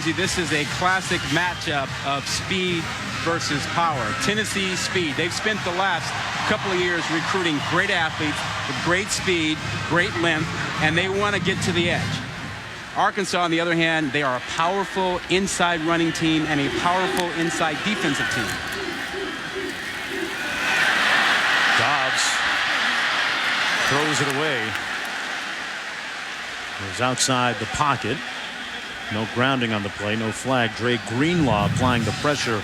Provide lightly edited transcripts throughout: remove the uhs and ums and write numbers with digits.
This is a classic matchup of speed versus power. Tennessee speed. They've spent the last couple of years recruiting great athletes with great speed, great length, and they want to get to the edge. Arkansas, on the other hand, they are a powerful inside running team and a powerful inside defensive team. Dobbs throws it away. Goes outside the pocket. No grounding on the play, no flag. Dre Greenlaw applying the pressure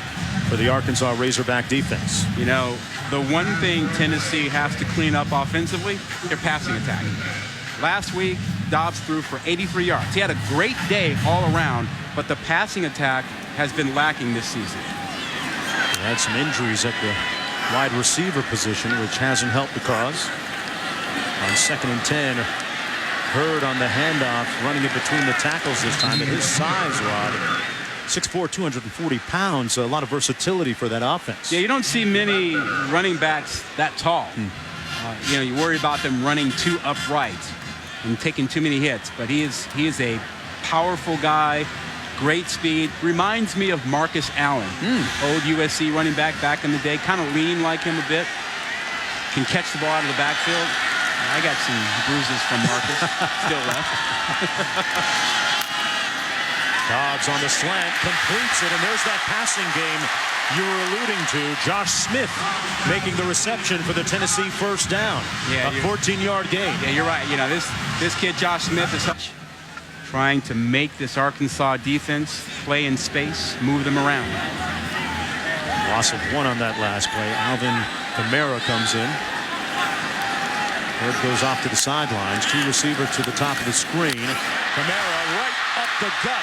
for the Arkansas Razorback defense. You know, the one thing Tennessee has to clean up offensively, their passing attack. Last week, Dobbs threw for 83 yards. He had a great day all around, but the passing attack has been lacking this season. He had some injuries at the wide receiver position, which hasn't helped the cause. On 2nd and 10. Hurd on the handoff, running it between the tackles this time. At his size, Rod, 6'4", 240 pounds, a lot of versatility for that offense. Yeah, you don't see many running backs that tall. You know, you worry about them running too upright and taking too many hits, but he is a powerful guy, great speed. Reminds me of Marcus Allen, old USC running back in the day, kind of lean like him a bit. Can catch the ball out of the backfield. I got some bruises from Marcus still left. Dobbs on the slant, completes it, and there's that passing game you were alluding to. Josh Smith making the reception for the Tennessee first down. Yeah, a 14-yard gain. Yeah, you're right. You know, this kid Josh Smith is trying to make this Arkansas defense play in space, move them around. Loss of 1 on that last play. Alvin Kamara comes in. Bird goes off to the sidelines. 2 receivers to the top of the screen. Kamara right up the gut.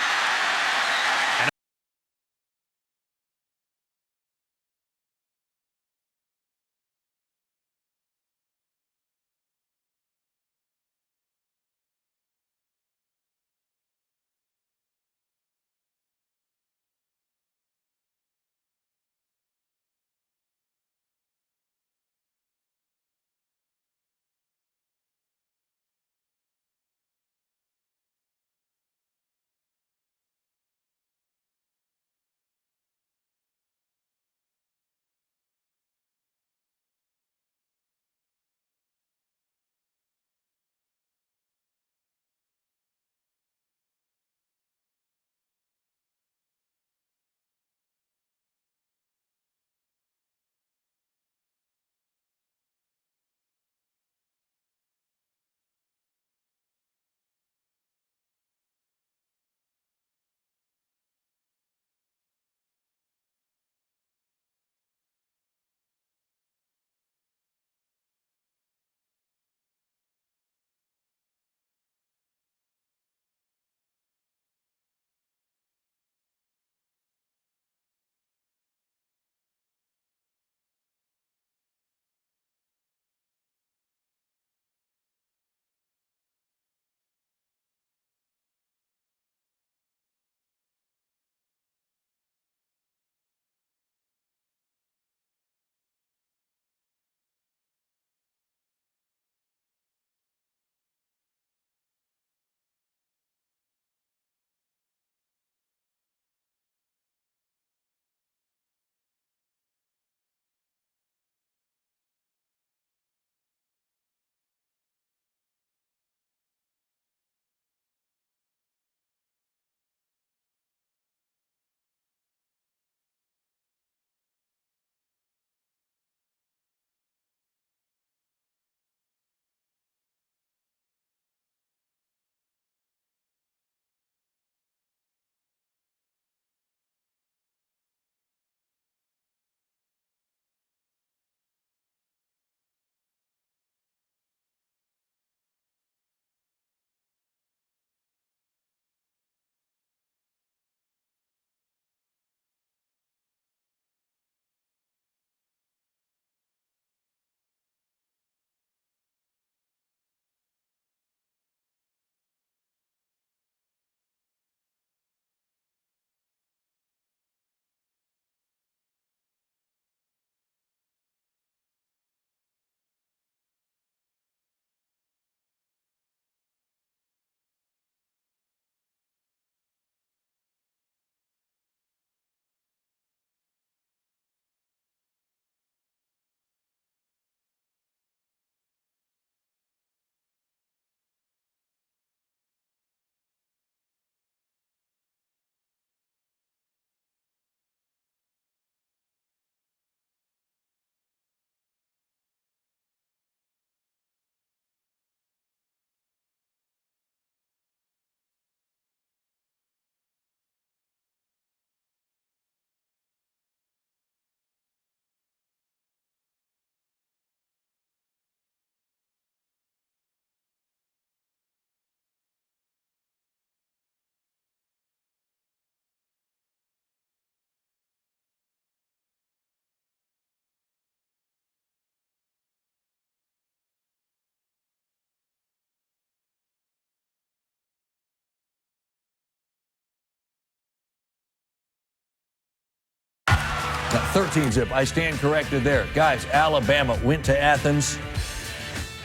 13 zip. I stand corrected there. Guys, Alabama went to Athens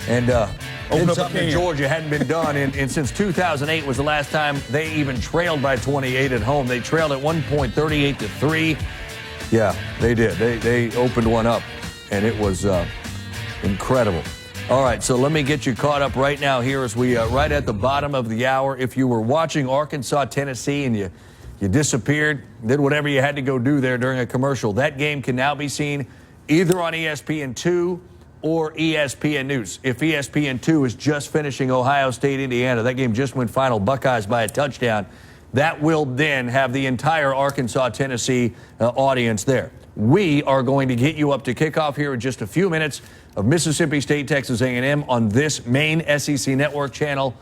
and did something in Georgia hadn't been done and since 2008 was the last time they even trailed by 28 at home. They trailed at one point 38-3. Yeah, they did. They opened one up, and it was incredible. All right, so let me get you caught up right now here as we right at the bottom of the hour. If you were watching Arkansas, Tennessee, and you disappeared, did whatever you had to go do there during a commercial, that game can now be seen either on ESPN2 or ESPN News. If ESPN2 is just finishing Ohio State, Indiana, that game just went final, Buckeyes by a touchdown, that will then have the entire Arkansas, Tennessee audience there. We are going to get you up to kickoff here in just a few minutes of Mississippi State, Texas A&M on this main SEC network channel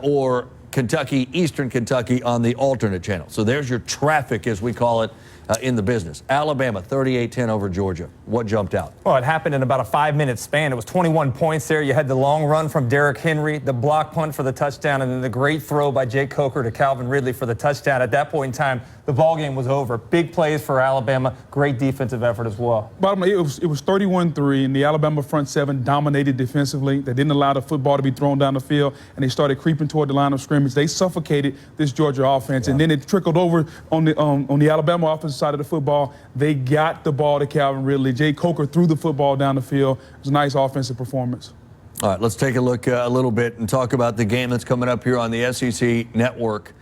or Kentucky, Eastern Kentucky on the alternate channel. So there's your traffic, as we call it, in the business. Alabama, 38-10 over Georgia. What jumped out? Well, it happened in about a 5-minute span. It was 21 points there. You had the long run from Derrick Henry, the block punt for the touchdown, and then the great throw by Jake Coker to Calvin Ridley for the touchdown. At that point in time, the ball game was over. Big plays for Alabama. Great defensive effort as well. Bottom line, it was 31-3, and the Alabama front seven dominated defensively. They didn't allow the football to be thrown down the field, and they started creeping toward the line of scrimmage. They suffocated this Georgia offense, and then it trickled over on the Alabama offensive side of the football. They got the ball to Calvin Ridley. Jake Coker threw the football down the field. It was a nice offensive performance. All right, let's take a look a little bit and talk about the game that's coming up here on the SEC network.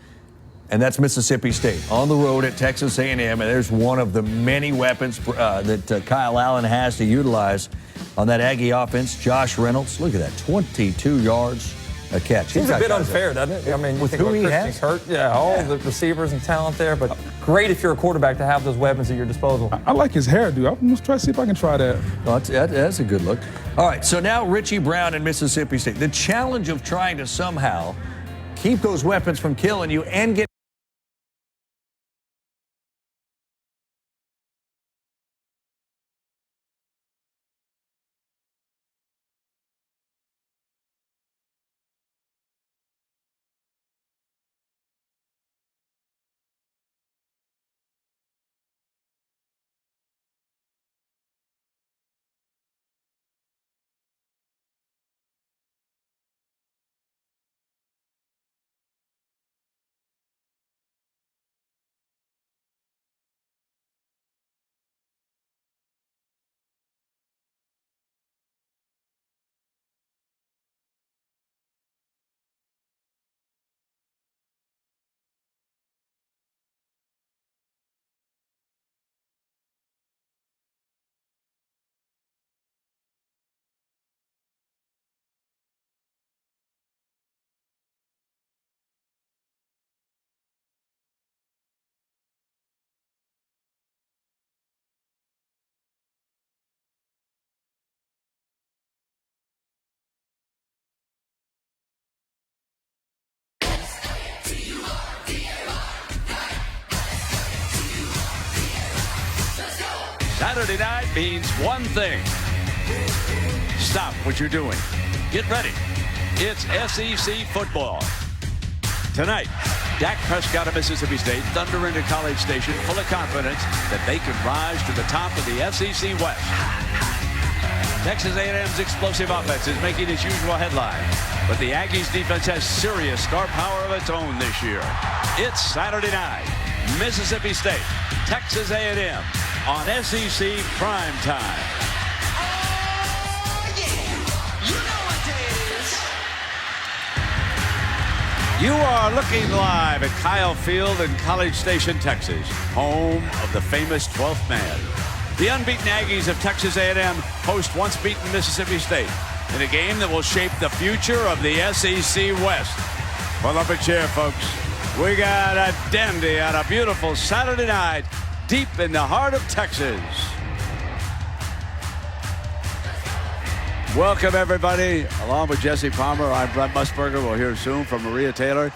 And that's Mississippi State on the road at Texas A&M. And there's one of the many weapons that Kyle Allen has to utilize on that Aggie offense. Josh Reynolds, look at that, 22 yards a catch. Seems a bit unfair, doesn't it? I mean, with who he has? Hurt, all the receivers and talent there, but great if you're a quarterback to have those weapons at your disposal. I like his hairdo. I'm going to try to see if I can try that. Well, that's a good look. All right, so now Richie Brown and Mississippi State. The challenge of trying to somehow keep those weapons from killing you and get Saturday night means one thing. Stop what you're doing. Get ready. It's SEC football. Tonight, Dak Prescott of Mississippi State thunder into College Station full of confidence that they can rise to the top of the SEC West. Texas A&M's explosive offense is making its usual headline, but the Aggies defense has serious star power of its own this year. It's Saturday night. Mississippi State, Texas A&M on SEC Prime Time. Oh, yeah. You know what day it is. You are looking live at Kyle Field in College Station, Texas, home of the famous 12th man. The unbeaten Aggies of Texas A&M host once beaten Mississippi State in a game that will shape the future of the SEC West. Pull up a chair, folks. We got a dandy on a beautiful Saturday night deep in the heart of Texas. Welcome, everybody. Along with Jesse Palmer, I'm Brent Musburger. We'll hear soon from Maria Taylor.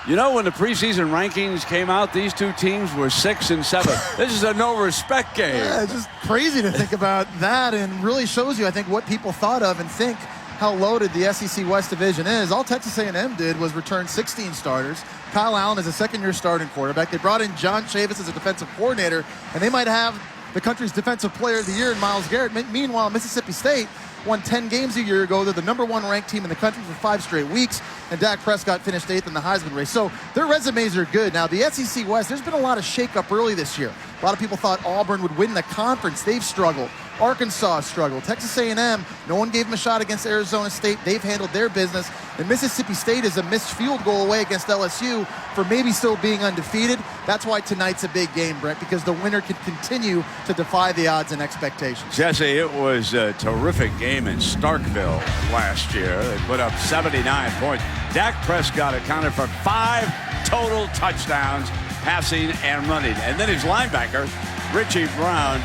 You know, when the preseason rankings came out, these two teams were 6 and 7. This is a no-respect game. Yeah, it's just crazy to think about that, and really shows you, I think, what people thought of and think how loaded the SEC West Division is. All Texas A&M did was return 16 starters. Kyle Allen is a second-year starting quarterback. They brought in John Chavis as a defensive coordinator, and they might have the country's defensive player of the year in Myles Garrett. Meanwhile, Mississippi State won 10 games a year ago. They're the #1 ranked team in the country for 5 straight weeks, and Dak Prescott finished 8th in the Heisman race. So their resumes are good. Now, the SEC West, there's been a lot of shakeup early this year. A lot of people thought Auburn would win the conference. They've struggled. Arkansas struggled. Texas A&M, no one gave them a shot against Arizona State. They've handled their business. And Mississippi State is a missed field goal away against LSU for maybe still being undefeated. That's why tonight's a big game, Brent, because the winner can continue to defy the odds and expectations. Jesse, it was a terrific game in Starkville last year. They put up 79 points. Dak Prescott accounted for 5 total touchdowns, passing and running. And then his linebacker, Richie Brown,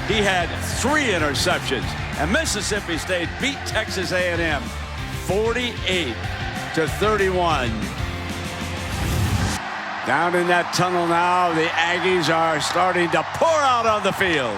he had 3 interceptions. And Mississippi State beat Texas A&M 48-31. Down in that tunnel now, the Aggies are starting to pour out on the field.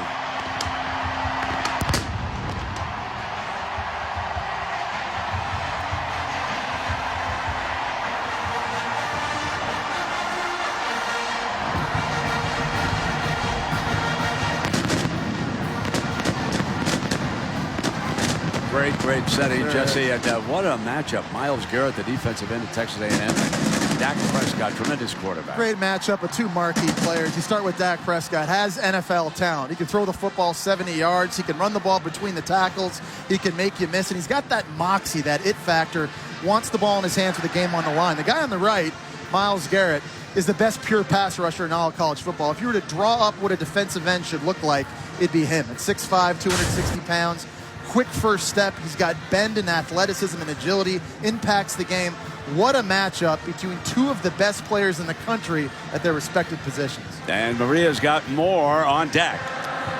Great setting, Jesse, and what a matchup. Myles Garrett, the defensive end of Texas A&M, and Dak Prescott, tremendous quarterback. Great matchup of 2 marquee players. You start with Dak Prescott, has NFL talent. He can throw the football 70 yards. He can run the ball between the tackles. He can make you miss, and he's got that moxie, that it factor, wants the ball in his hands with the game on the line. The guy on the right, Myles Garrett, is the best pure pass rusher in all of college football. If you were to draw up what a defensive end should look like, it'd be him. At 6'5", 260 pounds. Quick first step. He's got bend and athleticism and agility, impacts the game. What a matchup between 2 of the best players in the country at their respective positions. And Maria's got more on Dak.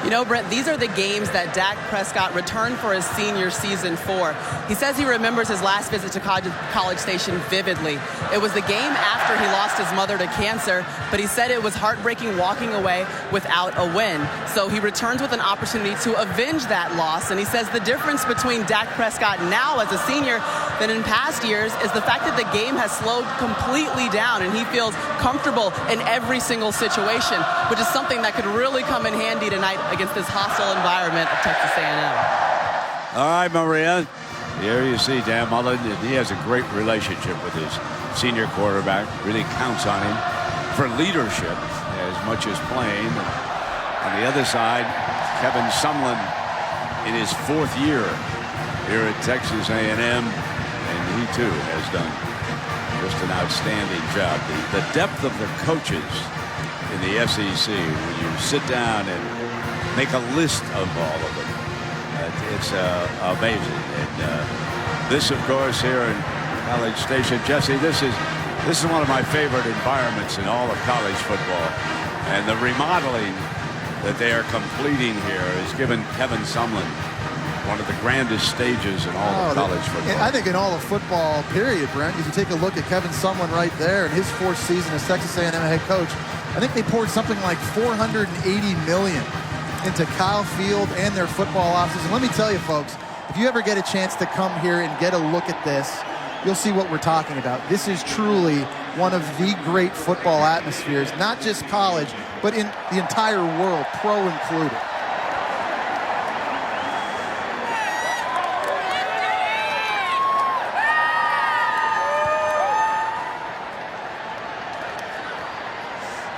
You know, Brent, these are the games that Dak Prescott returned for his senior season for. He says he remembers his last visit to College Station vividly. It was the game after he lost his mother to cancer, but he said it was heartbreaking walking away without a win. So he returns with an opportunity to avenge that loss, and he says the difference between Dak Prescott now as a senior than in past years is the fact that the game has slowed completely down, and he feels comfortable in every single situation, which is something that could really come in handy tonight against this hostile environment of Texas A&M. All right, Maria. Here you see Dan Mullen. He has a great relationship with his senior quarterback. Really counts on him for leadership as much as playing. On the other side, Kevin Sumlin in his 4th year here at Texas A&M, and he too has done just an outstanding job. The depth of the coaches in the SEC, when you sit down and make a list of all of them, it's amazing. And this, of course, here in College Station, Jesse, this is one of my favorite environments in all of college football. And the remodeling that they are completing here has given Kevin Sumlin one of the grandest stages in all of college football. I think in all of football, period, Brent. If you take a look at Kevin Sumlin right there in his 4th season as Texas A&M head coach, I think they poured something like $480 million into Kyle Field and their football offices. And let me tell you, folks, if you ever get a chance to come here and get a look at this, you'll see what we're talking about. This is truly one of the great football atmospheres, not just college, but in the entire world, pro included.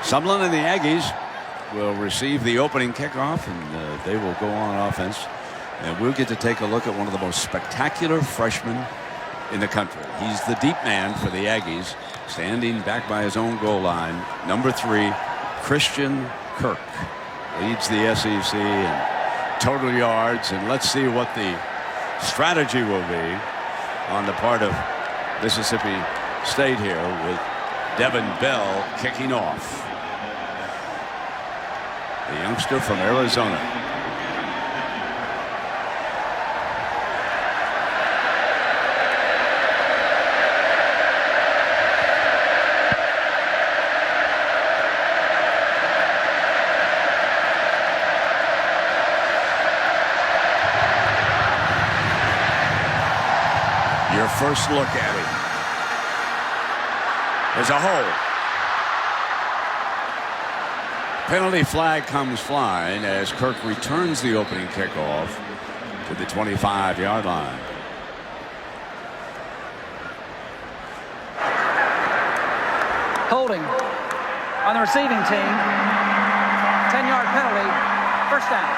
Sumlin and the Aggies will receive the opening kickoff, and they will go on offense. And we'll get to take a look at one of the most spectacular freshmen in the country. He's the deep man for the Aggies, standing back by his own goal line. Number 3, Christian Kirk, leads the SEC in total yards. And let's see what the strategy will be on the part of Mississippi State here, with Devin Bell kicking off. The youngster from Arizona. Your first look at it. There's a hole. Penalty flag comes flying as Kirk returns the opening kickoff to the 25-yard line. Holding on the receiving team. 10-yard penalty. First down.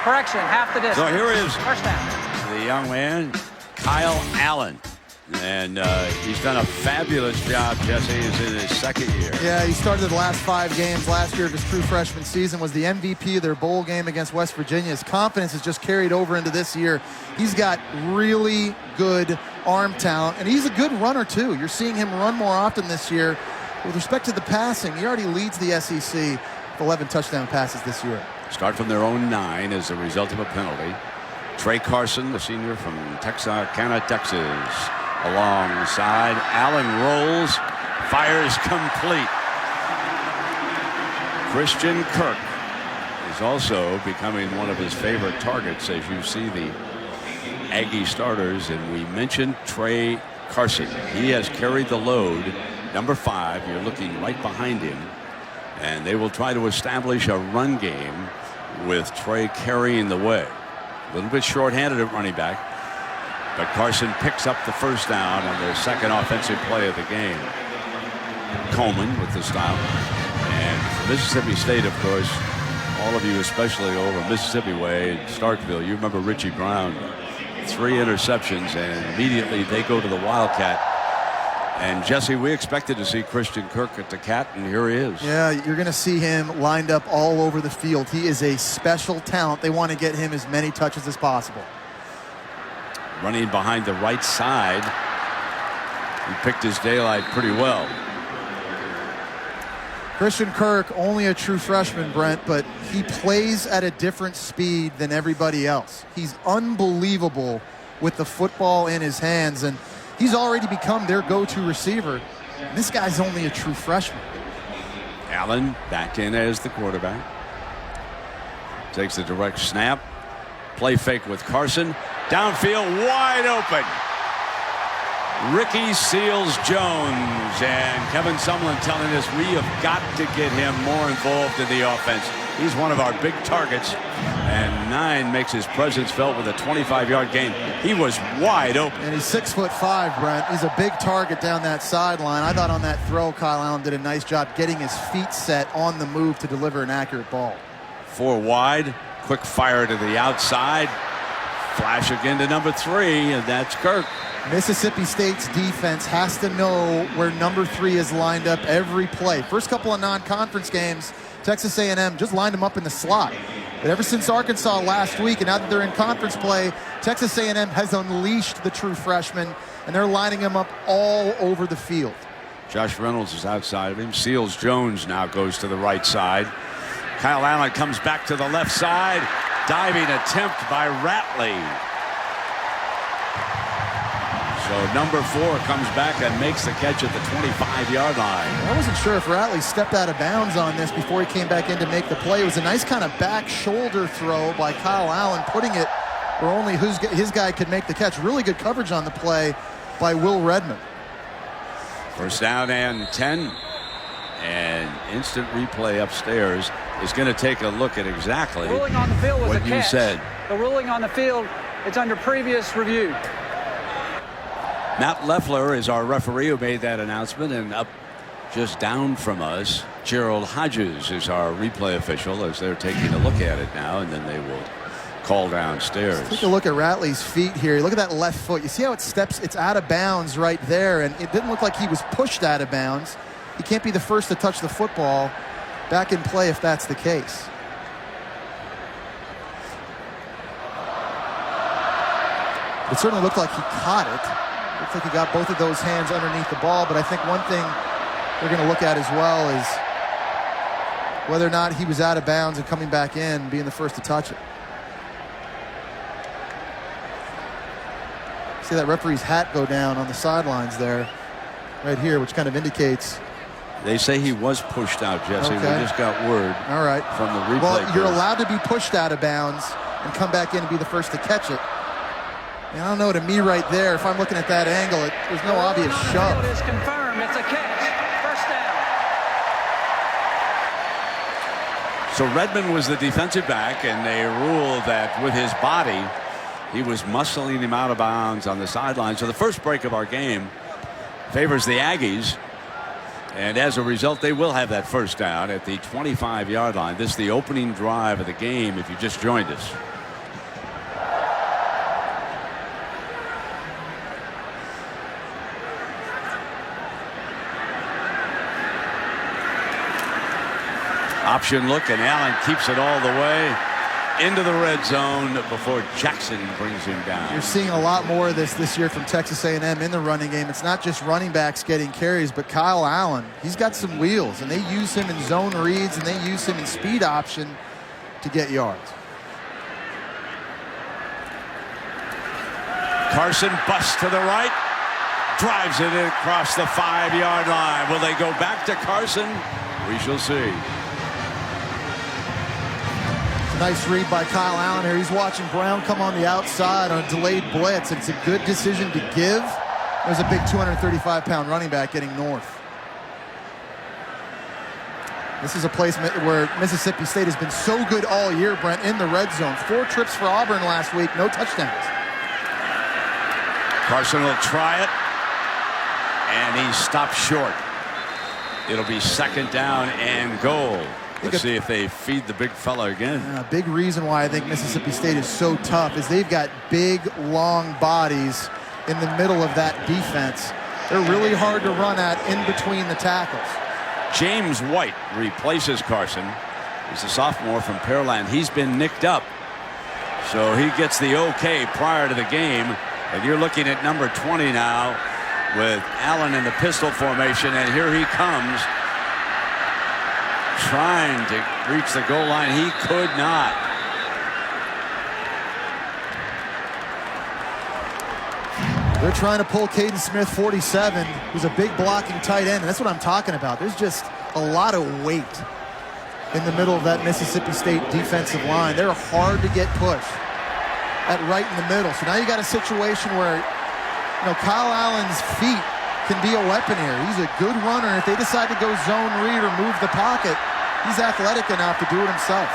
Correction, half the distance. So here is first down. The young man, Kyle Allen. And he's done a fabulous job, Jesse. He's in his second year. Yeah, he started the last 5 games last year of his true freshman season, was the MVP of their bowl game against West Virginia. His confidence has just carried over into this year. He's got really good arm talent, and he's a good runner, too. You're seeing him run more often this year. With respect to the passing, he already leads the SEC with 11 touchdown passes this year. Start from their own 9 as a result of a penalty. Trey Carson, the senior from Texarkana, Texas. Alongside, Allen rolls, fires complete. Christian Kirk is also becoming one of his favorite targets as you see the Aggie starters. And we mentioned Trey Carson. He has carried the load. Number 5, you're looking right behind him. And they will try to establish a run game with Trey carrying the way. A little bit short-handed at running back. But Carson picks up the first down on the second offensive play of the game. Coleman with the stop. And for Mississippi State, of course, all of you, especially over Mississippi Way in Starkville, you remember Richie Brown. 3 interceptions, and immediately they go to the Wildcat. And, Jesse, we expected to see Christian Kirk at the Cat, and here he is. Yeah, you're going to see him lined up all over the field. He is a special talent. They want to get him as many touches as possible. Running behind the right side. He picked his daylight pretty well. Christian Kirk, only a true freshman, Brent, but he plays at a different speed than everybody else. He's unbelievable with the football in his hands, and he's already become their go-to receiver. And this guy's only a true freshman. Allen back in as the quarterback. Takes the direct snap. Play fake with Carson. Downfield, wide open. Ricky Seals-Jones, and Kevin Sumlin telling us we have got to get him more involved in the offense. He's one of our big targets, and 9 makes his presence felt with a 25-yard gain. He was wide open. And he's 6'5", Brent. He's a big target down that sideline. I thought on that throw, Kyle Allen did a nice job getting his feet set on the move to deliver an accurate ball. 4 wide, quick fire to the outside. Flash again to number 3, and that's Kirk. Mississippi State's defense has to know where number 3 is lined up every play. First couple of non-conference games, Texas A&M just lined him up in the slot. But ever since Arkansas last week, and now that they're in conference play, Texas A&M has unleashed the true freshman, and they're lining him up all over the field. Josh Reynolds is outside of him. Seals-Jones now goes to the right side. Kyle Allen comes back to the left side. Diving attempt by Ratley. So number 4 comes back and makes the catch at the 25-yard line. I wasn't sure if Ratley stepped out of bounds on this before he came back in to make the play. It was a nice kind of back shoulder throw by Kyle Allen, putting it where only his guy could make the catch. Really good coverage on the play by Will Redmond. First down and 10. And instant replay upstairs is going to take a look at exactly The ruling on the field was what a you catch. said. The ruling on the field, it's under previous review. Matt Leffler is our referee who made that announcement, and up just down from us, Gerald Hodges is our replay official as they're taking a look at it now, and then they will call downstairs. Let's take a look at Ratley's feet here. Look at that left foot. You see how it steps? It's out of bounds right there, and it didn't look like he was pushed out of bounds. He can't be the first to touch the football back in play if that's the case. It certainly looked like he caught it. Looks like he got both of those hands underneath the ball, but I think one thing we're going to look at as well is whether or not he was out of bounds and coming back in, being the first to touch it. See that referee's hat go down on the sidelines there, right here, which kind of indicates. They say he was pushed out, Jesse. Okay. We just got word All right. from the replay. Well, you're coach. allowed to be pushed out of bounds and come back in and be the first to catch it. And I don't know, to me right there, if I'm looking at that angle, there's no obvious shove. It is confirmed. It's a catch. First down. So Redmond was the defensive back, and they ruled that with his body, he was muscling him out of bounds on the sideline. So the first break of our game favors the Aggies. And as a result, they will have that first down at the 25-yard line. This is the opening drive of the game if you just joined us. Option look, and Allen keeps it all the way into the red zone before Jackson brings him down. You're seeing a lot more of this year from Texas A&M in the running game. It's not just running backs getting carries, but Kyle Allen, he's got some wheels, and they use him in zone reads, and they use him in speed option to get yards. Carson busts to the right, drives it across the 5-yard line. Will they go back to Carson? We shall see. Nice read by Kyle Allen here. He's watching Brown come on the outside on a delayed blitz. It's a good decision to give. There's a big 235-pound running back getting north. This is a place where Mississippi State has been so good all year, Brent, in the red zone. 4 trips for Auburn last week, no touchdowns. Carson will try it, and he stopped short. It'll be second down and goal. Let's see if they feed the big fella again. A big reason why I think Mississippi State is so tough is they've got big, long bodies in the middle of that defense. They're really hard to run at in between the tackles. James White replaces Carson. He's a sophomore from Pearland. He's been nicked up, so he gets the okay prior to the game. And you're looking at number 20 now with Allen in the pistol formation, and here he comes, trying to reach the goal line. He could not. They're trying to pull Caden Smith, 47, who's a big blocking tight end. And that's what I'm talking about. There's just a lot of weight in the middle of that Mississippi State defensive line. They're hard to get pushed at right in the middle. So now you got a situation where, Kyle Allen's feet can be a weapon here. He's a good runner. If they decide to go zone read or move the pocket, he's athletic enough to do it himself.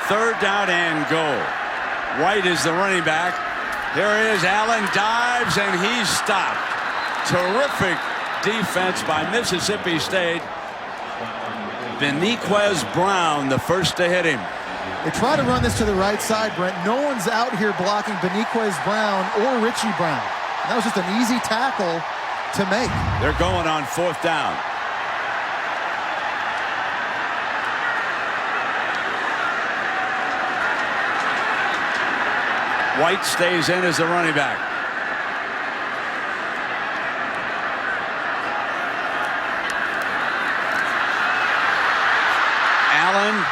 Third down and goal. White is the running back. Here it is. Allen dives, and he's stopped. Terrific defense by Mississippi State. Beniquez Brown, the first to hit him. They try to run this to the right side, Brent. No one's out here blocking Beniquez Brown or Richie Brown. And that was just an easy tackle to make. They're going on fourth down. White stays in as the running back. Allen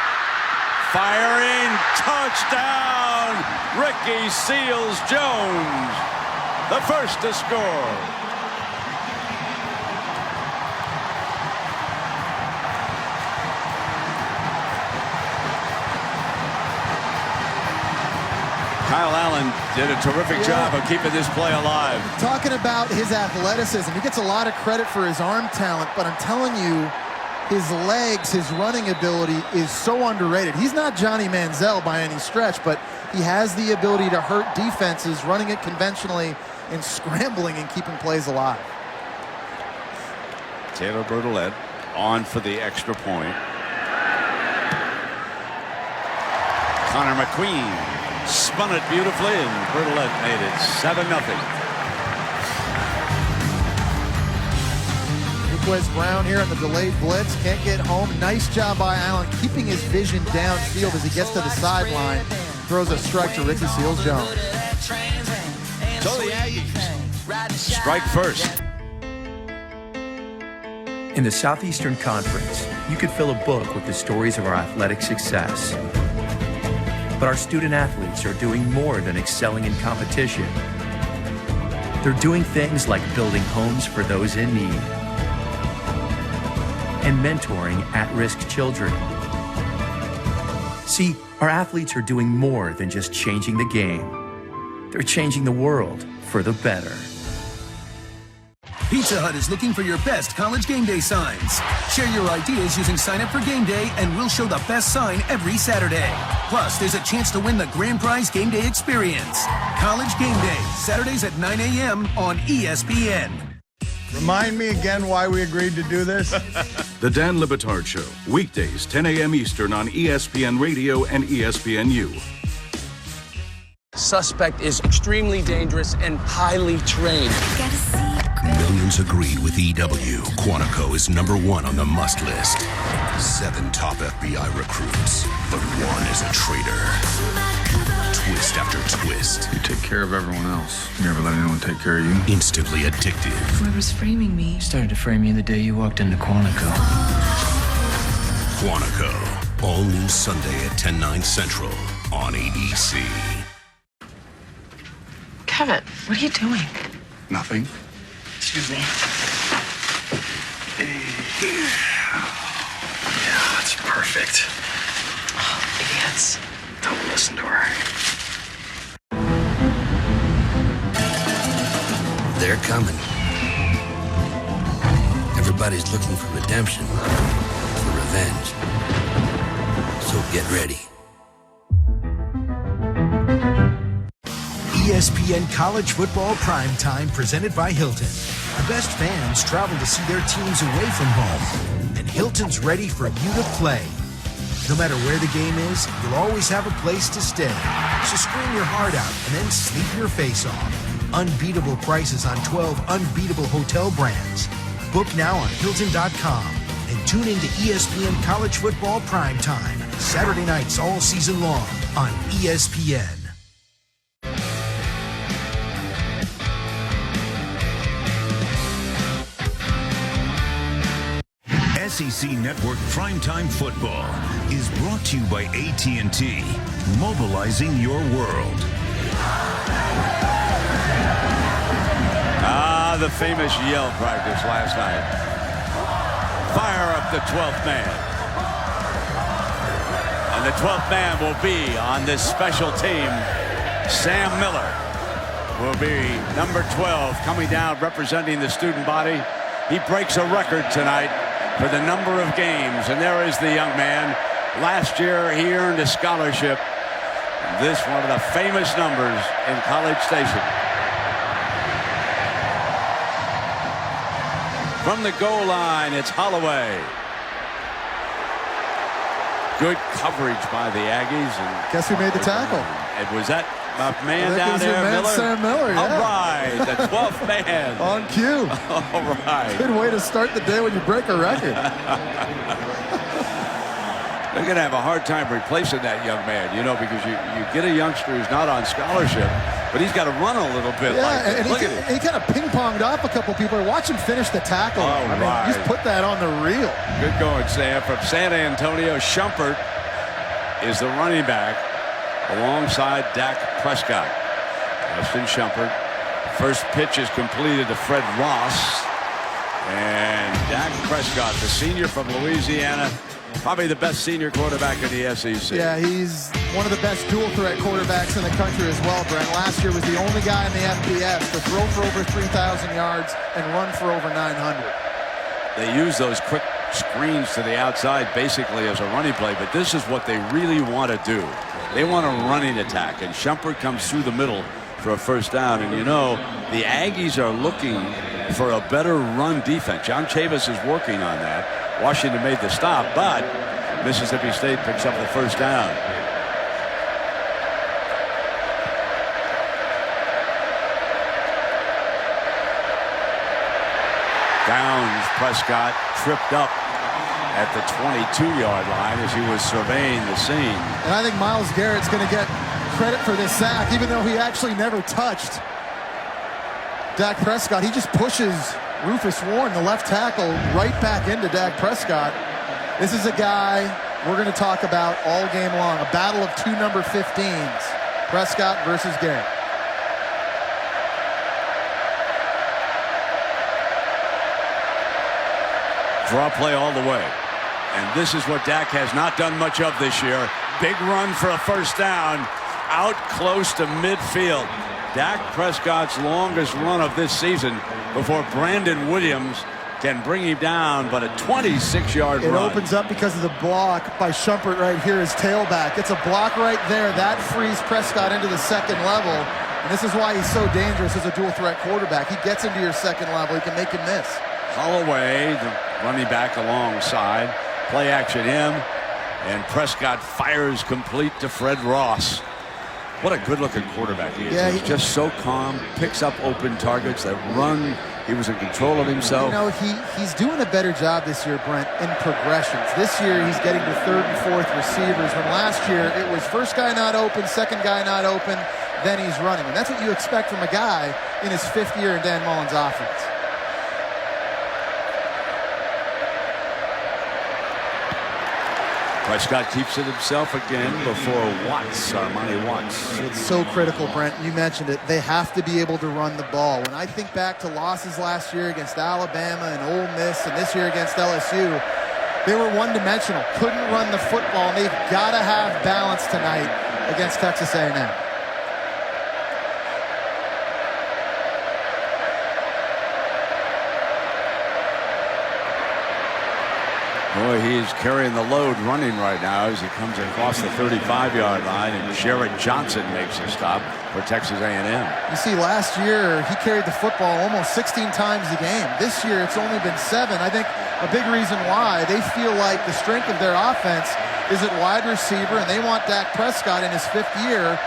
firing, touchdown! Ricky Seals-Jones, the first to score. Kyle Allen did a terrific job of keeping this play alive. Talking about his athleticism, he gets a lot of credit for his arm talent, but I'm telling you, his legs, his running ability is so underrated. He's not Johnny Manziel by any stretch, but he has the ability to hurt defenses, running it conventionally and scrambling and keeping plays alive. Taylor Bertolet on for the extra point. Connor McQueen spun it beautifully, and Bertolet made it 7-0. Beniquez Brown here on the delayed blitz. Can't get home. Nice job by Allen keeping his vision downfield as he gets to the sideline. Throws a strike to Ricky Seals-Jones. So the Aggies strike first. In the Southeastern Conference, you could fill a book with the stories of our athletic success. But our student athletes are doing more than excelling in competition. They're doing things like building homes for those in need and mentoring at-risk children. See, our athletes are doing more than just changing the game. They're changing the world for the better. Pizza Hut is looking for your best college game day signs. Share your ideas using Sign Up for Game Day, and we'll show the best sign every Saturday. Plus, there's a chance to win the grand prize game day experience. College Game Day, Saturdays at 9 a.m. on ESPN. Remind me again why we agreed to do this. The Dan Le Batard Show, weekdays 10 a.m. Eastern on ESPN Radio and ESPNU. Suspect is extremely dangerous and highly trained. Millions agree with EW. Quantico is #1 on the must list. 7 top FBI recruits, but 1 is a traitor. Twist after twist. You take care of everyone else. You never let anyone take care of you. Instantly addictive. Whoever's framing me started to frame you the day you walked into Quantico. Quantico. All new Sunday at 10/9 Central on ABC. Kevin, what are you doing? Nothing. Excuse me. Yeah, it's perfect. Oh, idiots. Don't listen to her. They're coming. Everybody's looking for redemption, for revenge. So get ready. ESPN College Football Primetime presented by Hilton. The best fans travel to see their teams away from home, and Hilton's ready for you to play. No matter where the game is, you'll always have a place to stay. So scream your heart out and then sleep your face off. Unbeatable prices on 12 unbeatable hotel brands. Book now on Hilton.com and tune into ESPN College Football Primetime, Saturday nights all season long on ESPN. SEC Network Primetime Football is brought to you by AT&T, mobilizing your world. The famous yell practice last night. Fire up the 12th man. And the 12th man will be on this special team. Sam Miller will be number 12 coming down representing the student body. He breaks a record tonight for the number of games. And there is the young man. Last year, he earned a scholarship. This one of the famous numbers in College Station. From the goal line, it's Holloway. Good coverage by the Aggies. And guess who made the tackle? And was that my man down there, Miller? Sam Miller, yeah. All right, the 12th man. On cue. All right. Good way to start the day when you break a record. They're going to have a hard time replacing that young man, you know, because you get a youngster who's not on scholarship, but he's got to run a little bit. Yeah, like and look at him. he kind of ping-ponged off a couple people. Watch him finish the tackle. I mean, just put that on the reel. Good going, Sam. From San Antonio, Shumpert is the running back alongside Dak Prescott. Justin Shumpert. First pitch is completed to Fred Ross. And Dak Prescott, the senior from Louisiana, probably the best senior quarterback in the SEC. Yeah, he's one of the best dual-threat quarterbacks in the country as well, Brent. Last year was the only guy in the FBS to throw for over 3,000 yards and run for over 900. They use those quick screens to the outside basically as a running play, but this is what they really want to do. They want a running attack, and Shumpert comes through the middle for a first down. And you know, the Aggies are looking for a better run defense. John Chavis is working on that. Washington made the stop, but Mississippi State picks up the first down. Downs, Prescott tripped up at the 22-yard line as he was surveying the scene. And I think Myles Garrett's going to get credit for this sack, even though he actually never touched Dak Prescott. He just pushes Rufus Warren, the left tackle, right back into Dak Prescott. This is a guy we're going to talk about all game long. A battle of two number 15s. Prescott versus Garrett. Draw play all the way. And this is what Dak has not done much of this year. Big run for a first down. Out close to midfield. Dak Prescott's longest run of this season before Brandon Williams can bring him down, but a 26-yard run. It opens up because of the block by Shumpert right here, his tailback. It's a block right there. That frees Prescott into the second level. And this is why he's so dangerous as a dual-threat quarterback. He gets into your second level. He can make him miss. Holloway, the running back alongside. Play action him. And Prescott fires complete to Fred Ross. What a good-looking quarterback he is. Yeah, He's just so calm, picks up open targets that run. He was in control of himself. You know, he's doing a better job this year, Brent, in progressions. This year, he's getting to third and fourth receivers, when last year it was first guy not open, second guy not open, then he's running. And that's what you expect from a guy in his fifth year in Dan Mullen's offense. Prescott keeps it himself again before Armani Watts. It's so critical, Brent. You mentioned it. They have to be able to run the ball. When I think back to losses last year against Alabama and Ole Miss and this year against LSU, they were one-dimensional. Couldn't run the football, and they've got to have balance tonight against Texas A&M. Boy, he's carrying the load running right now as he comes across the 35-yard line, and Jared Johnson makes a stop for Texas A&M. You see, last year he carried the football almost 16 times a game. This year it's only been 7. I think a big reason why they feel like the strength of their offense is at wide receiver, and they want Dak Prescott in his 5th year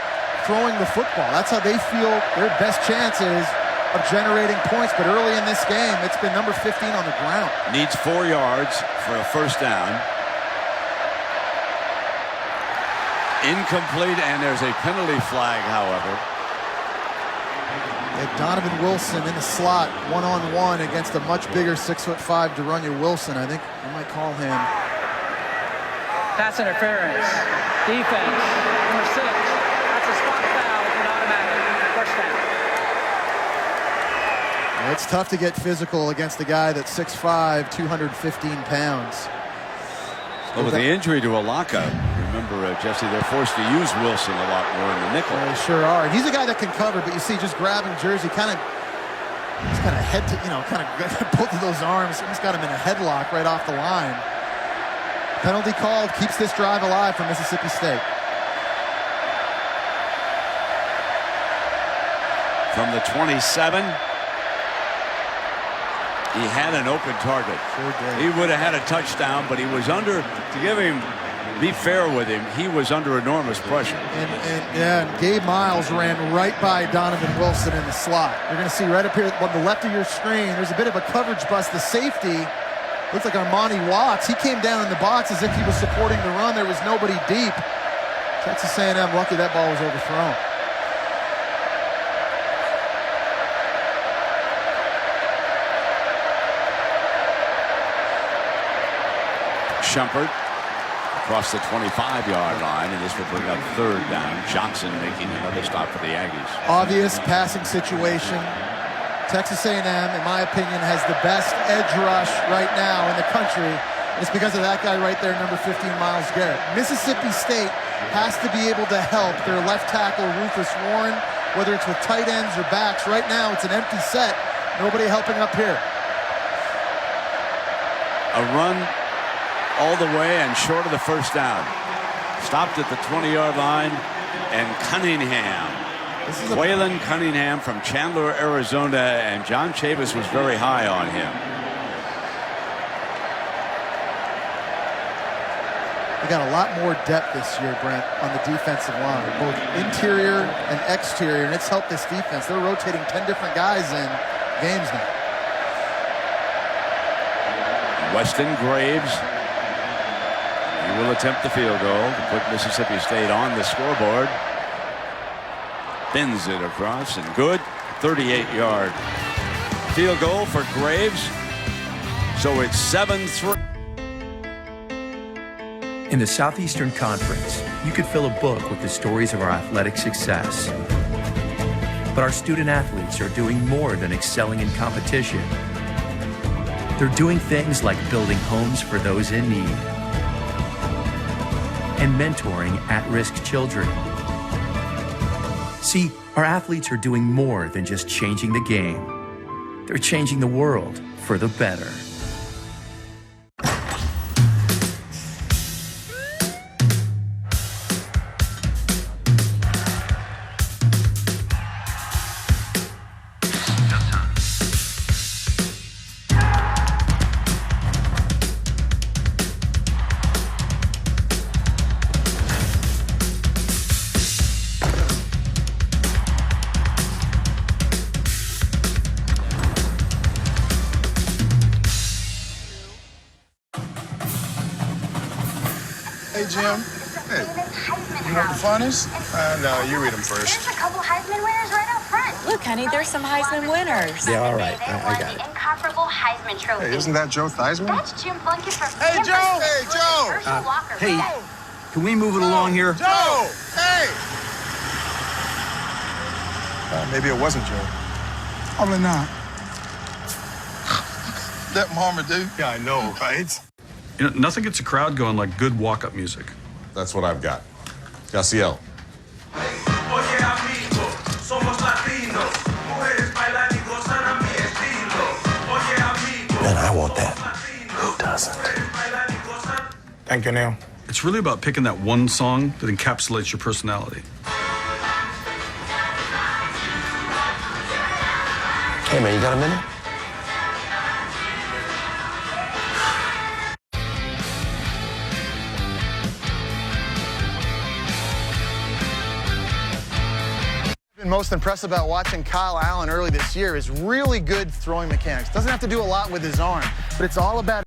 throwing the football. That's how they feel their best chances of generating points, but early in this game, it's been number 15 on the ground. Needs 4 yards for a first down. Incomplete, and there's a penalty flag, however. Donovan Wilson in the slot, one-on-one against a much bigger 6'5" De'Runnya Wilson. I think I might call him. Pass interference. Defense. Number 6. That's a spot foul with an automatic first down. It's tough to get physical against a guy that's 6'5", 215 pounds. Well, with the injury to Alaka, remember, Jesse, they're forced to use Wilson a lot more in the nickel. They sure are. And he's a guy that can cover, but you see, just grabbing Jersey, kind of head to, kind of both of those arms. He's got him in a headlock right off the line. Penalty called, keeps this drive alive for Mississippi State. From the 27. He had an open target. Sure did. He would have had a touchdown, but he was under, to give him, be fair with him, he was under enormous pressure. And Gabe Miles ran right by Donovan Wilson in the slot. You're going to see right up here on the left of your screen, there's a bit of a coverage bust. The safety, looks like Armani Watts. He came down in the box as if he was supporting the run. There was nobody deep. Texas A&M lucky that ball was overthrown. Shumpert across the 25-yard line, and this will bring up third down. Johnson making another stop for the Aggies. Obvious passing situation. Texas A&M, in my opinion, has the best edge rush right now in the country. It's because of that guy right there, number 15, Myles Garrett. Mississippi State has to be able to help their left tackle, Rufus Warren, whether it's with tight ends or backs. Right now, it's an empty set. Nobody helping up here. A run all the way and short of the first down. Stopped at the 20-yard line, and Cunningham. Waylon Cunningham from Chandler, Arizona, and John Chavis was very high on him. We got a lot more depth this year, Brent, on the defensive line, both interior and exterior, and it's helped this defense. They're rotating 10 different guys in games now. Weston Graves, he will attempt the field goal to put Mississippi State on the scoreboard. Bends it across, and good. 38-yard field goal for Graves. So it's 7-3. In the Southeastern Conference, you could fill a book with the stories of our athletic success. But our student athletes are doing more than excelling in competition. They're doing things like building homes for those in need and mentoring at-risk children. See, our athletes are doing more than just changing the game. They're changing the world for the better. Hey, Jim. Hey, you want the funnest? No, you read them first. There's a couple Heisman winners right out front. Look, honey, there's some Heisman winners. Yeah, all right. I got it. The incomparable Heisman Trophy. Hey, isn't that Joe Theismann? That's Jim Plunkett from Hey, Stanford. Joe! Hey, Joe! Herschel Walker. hey, Can we move it along here? Joe! Hey! Maybe it wasn't Joe. Probably not. That mama, dude. Yeah, I know, right? You know, nothing gets a crowd going like good walk-up music. That's what I've got. Yaciel. Man, I want that. Who doesn't? Thank you, Neil. It's really about picking that one song that encapsulates your personality. Hey, man, you got a minute? Most impressed about watching Kyle Allen early this year is really good throwing mechanics. Doesn't have to do a lot with his arm, but it's all about